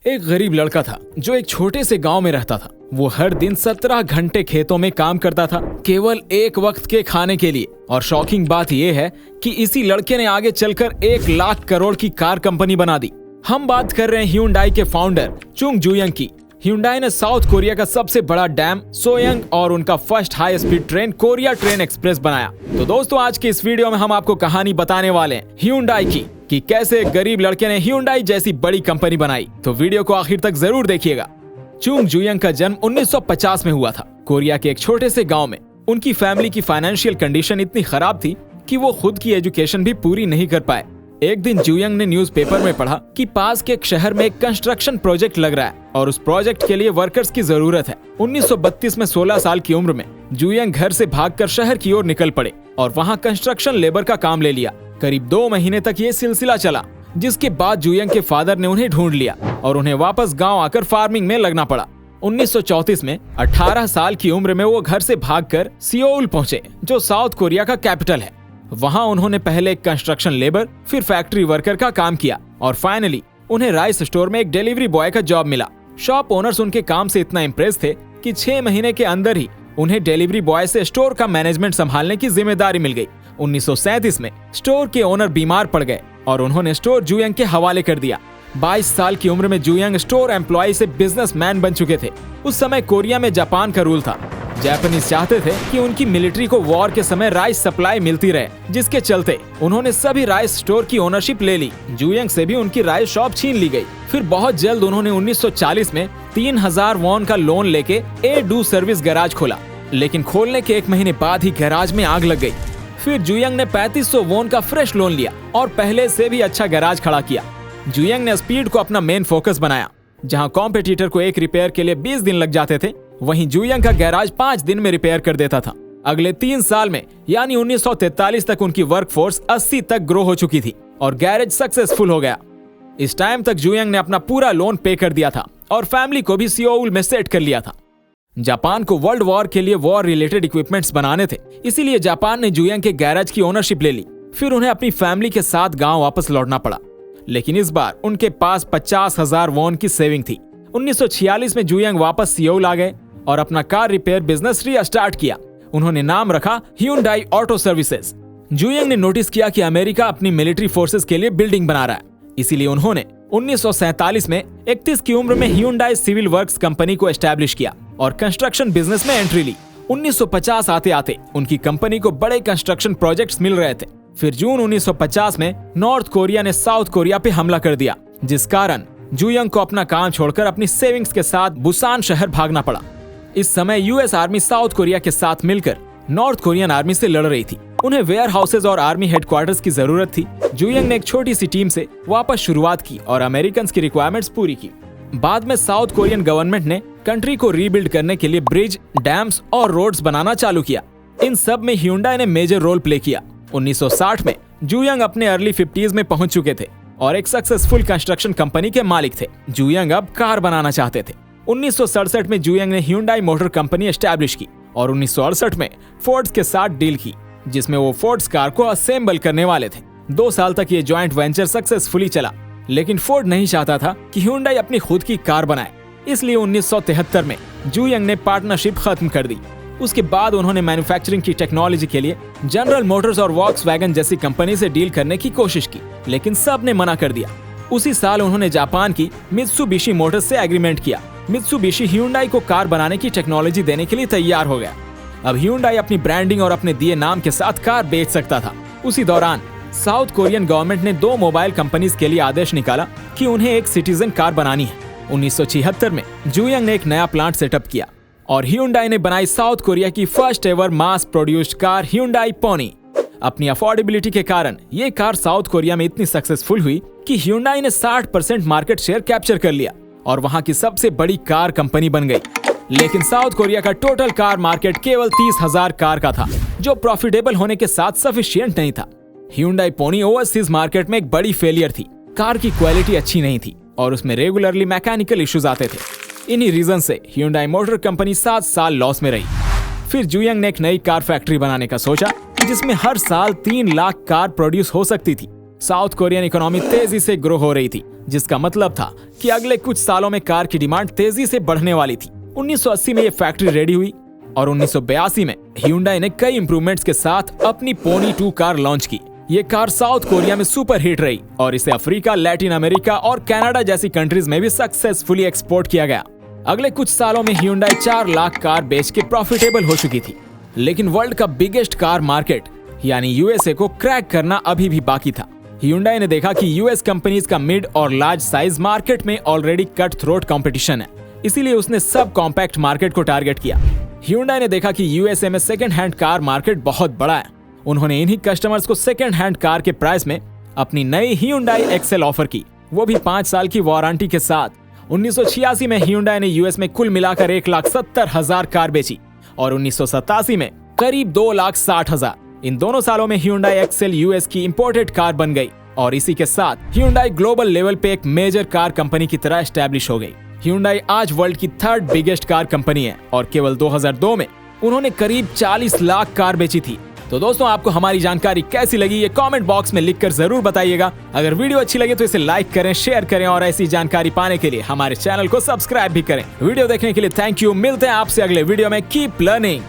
एक गरीब लड़का था जो एक छोटे से गांव में रहता था। वो हर दिन 17 घंटे खेतों में काम करता था, केवल एक वक्त के खाने के लिए। और शॉकिंग बात यह है कि इसी लड़के ने आगे चलकर 1 लाख करोड़ की कार कंपनी बना दी। हम बात कर रहे हैं ह्यूंडई के फाउंडर चुंग जुयंग की। ह्यूंडई ने साउथ कोरिया का सबसे बड़ा डैम सोयंग और उनका first high speed train Korea train express बनाया। तो दोस्तों, आज की इस वीडियो में हम आपको कहानी बताने वाले हैं ह्यूंडई की कि कैसे एक गरीब लड़के ने ह्यूंडई जैसी बड़ी कंपनी बनाई। तो वीडियो को आखिर तक जरूर देखिएगा। चुंग जुयंग का जन्म 1950 में हुआ था, कोरिया के एक छोटे से गांव में। उनकी फैमिली की फाइनेंशियल कंडीशन इतनी खराब थी कि वो खुद की एजुकेशन भी पूरी नहीं कर पाए। एक दिन जुयंग ने न्यूज़पेपर में पढ़ा कि पास के एक शहर में एक कंस्ट्रक्शन प्रोजेक्ट लग रहा है और उस प्रोजेक्ट के लिए वर्कर्स की जरूरत है। 1932 में 16 साल की उम्र में जुयंग घर से भागकर शहर की ओर निकल पड़े और वहां कंस्ट्रक्शन लेबर का काम ले लिया। करीब 2 महीने तक ये सिलसिला चला, जिसके बाद जुयंग के फादर ने उन्हें ढूंढ लिया और उन्हें वापस गाँव आकर फार्मिंग में लगना पड़ा। 1934 में 18 साल की उम्र में वो घर से भागकर सियोल पहुंचे, जो साउथ कोरिया का कैपिटल है। वहां उन्होंने पहले एक कंस्ट्रक्शन लेबर, फिर फैक्ट्री वर्कर का काम किया और फाइनली उन्हें राइस स्टोर में एक डिलीवरी बॉय का जॉब मिला। शॉप ओनर्स उनके काम से इतना इम्प्रेस थे कि 6 महीने के अंदर ही उन्हें डिलीवरी बॉय से स्टोर का मैनेजमेंट संभालने की जिम्मेदारी मिल गई। 1937 में स्टोर के ओनर बीमार पड़ गए और उन्होंने स्टोर जुयंग के हवाले कर दिया। 22 साल की उम्र में जुयंग स्टोर एम्प्लॉय से बिजनेसमैन बन चुके थे। उस समय कोरिया में जापान का रूल था। जापानीज चाहते थे कि उनकी मिलिट्री को वॉर के समय राइस सप्लाई मिलती रहे, जिसके चलते उन्होंने सभी राइस स्टोर की ओनरशिप ले ली। जुयंग से भी उनकी राइस शॉप छीन ली गई। फिर बहुत जल्द उन्होंने 1940 में 3000 वॉन का लोन लेके ए डू सर्विस गैराज खोला, लेकिन खोलने के 1 महीने बाद ही गैराज में आग लग गई। फिर जुयंग ने 3500 वॉन का फ्रेश लोन लिया और पहले से भी अच्छा गैराज खड़ा किया। जुयंग ने स्पीड को अपना मेन फोकस बनाया। जहां कॉम्पिटिटर को एक रिपेयर के लिए 20 दिन लग जाते थे, वहीं जुयंग का गैराज 5 दिन में रिपेयर कर देता था। अगले 3 साल में यानी 1943 तक उनकी वर्कफोर्स 80 तक ग्रो हो चुकी थी और गैरेज सक्सेसफुल हो गया। इस टाइम तक जुयंग ने अपना पूरा लोन पे कर दिया था और फैमिली को भी सियोल में सेट कर लिया था। जापान को वर्ल्ड वॉर के लिए वॉर रिलेटेड इक्विपमेंट्स बनाने थे, इसीलिए जापान ने जुयंग के गैराज की ओनरशिप ले ली। फिर उन्हें अपनी फैमिली के साथ गाँव वापस लौटना पड़ा, लेकिन इस बार उनके पास 50,000 वॉन की सेविंग थी। 1946 में जुयंग वापस सियोल आ गए और अपना कार रिपेयर बिजनेस रीस्टार्ट किया। उन्होंने नाम रखा ह्यूंडई ऑटो सर्विसेज। जुयंग ने नोटिस किया कि अमेरिका अपनी मिलिट्री फोर्सेस के लिए बिल्डिंग बना रहा है, इसीलिए उन्होंने 1947 में 31 की उम्र में ह्यूंडई सिविल वर्क्स कंपनी को एस्टैब्लिश किया और कंस्ट्रक्शन बिजनेस में एंट्री ली। 1950 आते आते उनकी कंपनी को बड़े कंस्ट्रक्शन प्रोजेक्ट्स मिल रहे थे। फिर जून 1950 में नॉर्थ कोरिया ने साउथ कोरिया पे हमला कर दिया, जिस कारण जुयंग को अपना काम छोड़कर अपनी सेविंग्स के साथ बुसान शहर भागना पड़ा। इस समय यूएस आर्मी साउथ कोरिया के साथ मिलकर नॉर्थ कोरियन आर्मी से लड़ रही थी। उन्हें वेयर हाउसेज और आर्मी हेडक्वार्टर्स की जरूरत थी। जुयंग ने एक छोटी सी टीम से वापस शुरुआत की और अमेरिकन की रिक्वायरमेंट्स पूरी की। बाद में साउथ कोरियन गवर्नमेंट ने कंट्री को रीबिल्ड करने के लिए ब्रिज, डैम्स और रोड्स बनाना चालू किया। इन सब में ह्यूंडई ने मेजर रोल प्ले किया। 1960 में जुयंग अपने अर्ली 50s में पहुंच चुके थे और एक सक्सेसफुल कंस्ट्रक्शन कंपनी के मालिक थे। जुयंग अब कार बनाना चाहते थे। 1967 में जुयंग ने ह्यूंडई मोटर कंपनी एस्टैब्लिश की और 1968 में फोर्ड्स के साथ डील की, जिसमें वो फोर्ड्स कार को असेंबल करने वाले थे। 2 साल तक ये जॉइंट वेंचर सक्सेसफुली चला, लेकिन फोर्ड नहीं चाहता था कि ह्यूंडई अपनी खुद की कार बनाए, इसलिए 1973 में जुयंग ने पार्टनरशिप खत्म कर दी। उसके बाद उन्होंने मैन्युफैक्चरिंग की टेक्नोलॉजी के लिए जनरल मोटर्स और वॉक्सवैगन जैसी कंपनी से डील करने की कोशिश की, लेकिन सब ने मना कर दिया। उसी साल उन्होंने जापान की मित्सुबिशी मोटर्स से एग्रीमेंट किया। मित्सुबिशी ह्यूंडई को कार बनाने की टेक्नोलॉजी देने के लिए तैयार हो गया। अब ह्यूंडई अपनी ब्रांडिंग और अपने दिए नाम के साथ कार बेच सकता था। उसी दौरान साउथ कोरियन गवर्नमेंट ने 2 मोबाइल कंपनीज के लिए आदेश निकाला कि उन्हें एक सिटीजन कार बनानी है। 1976 में जुयंग ने एक नया प्लांट सेटअप किया और ह्यूंडई ने बनाई साउथ कोरिया की first ever mass produced car Hyundai pony. अपनी अफोर्डेबिलिटी के कारण ये कार साउथ कोरिया में इतनी सक्सेसफुल हुई कि ह्यूंडई ने 60% मार्केट शेयर कैप्चर कर लिया और वहां की सबसे बड़ी कार कंपनी बन गई। लेकिन साउथ कोरिया का टोटल कार मार्केट केवल 30,000 कार का था, जो प्रॉफिटेबल होने के साथ सफिशिएंट नहीं था। ह्यूंडई पोनी ओवरसीज मार्केट में एक बड़ी फेलियर थी। कार की क्वालिटी अच्छी नहीं थी और उसमें रेगुलरली मैकेनिकल इश्यूज आते थे। इन्हीं रीजन से ह्यूंडई मोटर कंपनी 7 साल लॉस में रही। फिर जुयंग ने एक नई कार फैक्ट्री बनाने का सोचा, जिसमें हर साल 3 लाख कार प्रोड्यूस हो सकती थी। साउथ कोरियन इकोनॉमी तेजी से ग्रो हो रही थी, जिसका मतलब था कि अगले कुछ सालों में कार की डिमांड तेजी से बढ़ने वाली थी। 1980 में ये फैक्ट्री रेडी हुई और 1982 में Hyundai ने कई इंप्रूवमेंट्स के साथ अपनी पोनी 2 कार लॉन्च की। ये कार साउथ कोरिया में सुपर हिट रही और इसे अफ्रीका, लैटिन अमेरिका और कनाडा जैसी कंट्रीज में भी सक्सेसफुली एक्सपोर्ट किया गया। अगले कुछ सालों में Hyundai 4 लाख कार बेच के प्रॉफिटेबल हो चुकी थी, लेकिन वर्ल्ड का बिगेस्ट कार मार्केट यानी यूएसए को क्रैक करना अभी भी बाकी था। Hyundai ने देखा कि यूएस कंपनीज का मिड और लार्ज साइज मार्केट में ऑलरेडी कट थ्रोट कंपटीशन है, इसीलिए उसने सब कॉम्पैक्ट मार्केट को टारगेट किया। Hyundai ने देखा कि यूएसए में सेकंड हैंड कार मार्केट बहुत बड़ा है। उन्होंने इन्हीं कस्टमर्स को सेकंड हैंड कार के प्राइस में अपनी नई Hyundai Excel ऑफर की, वो भी 5 साल की वारंटी के साथ। 1986 में Hyundai ने यूएस में कुल मिलाकर 1,70,000 कार बेची और 1987 में करीब 2,60,000। इन दोनों सालों में Hyundai Excel यूएस की इंपोर्टेड कार बन गई और इसी के साथ Hyundai ग्लोबल लेवल पे एक मेजर कार कंपनी की तरह एस्टैब्लिश हो गई। Hyundai आज वर्ल्ड की 3rd बिगेस्ट कार कंपनी है और केवल 2002 में उन्होंने करीब 40 लाख कार बेची थी। तो दोस्तों, आपको हमारी जानकारी कैसी लगी ये कमेंट बॉक्स में लिखकर जरूर बताइएगा। अगर वीडियो अच्छी लगे तो इसे लाइक करें, शेयर करें और ऐसी जानकारी पाने के लिए हमारे चैनल को सब्सक्राइब भी करें। वीडियो देखने के लिए थैंक यू। मिलते हैं आपसे अगले वीडियो में। Keep learning.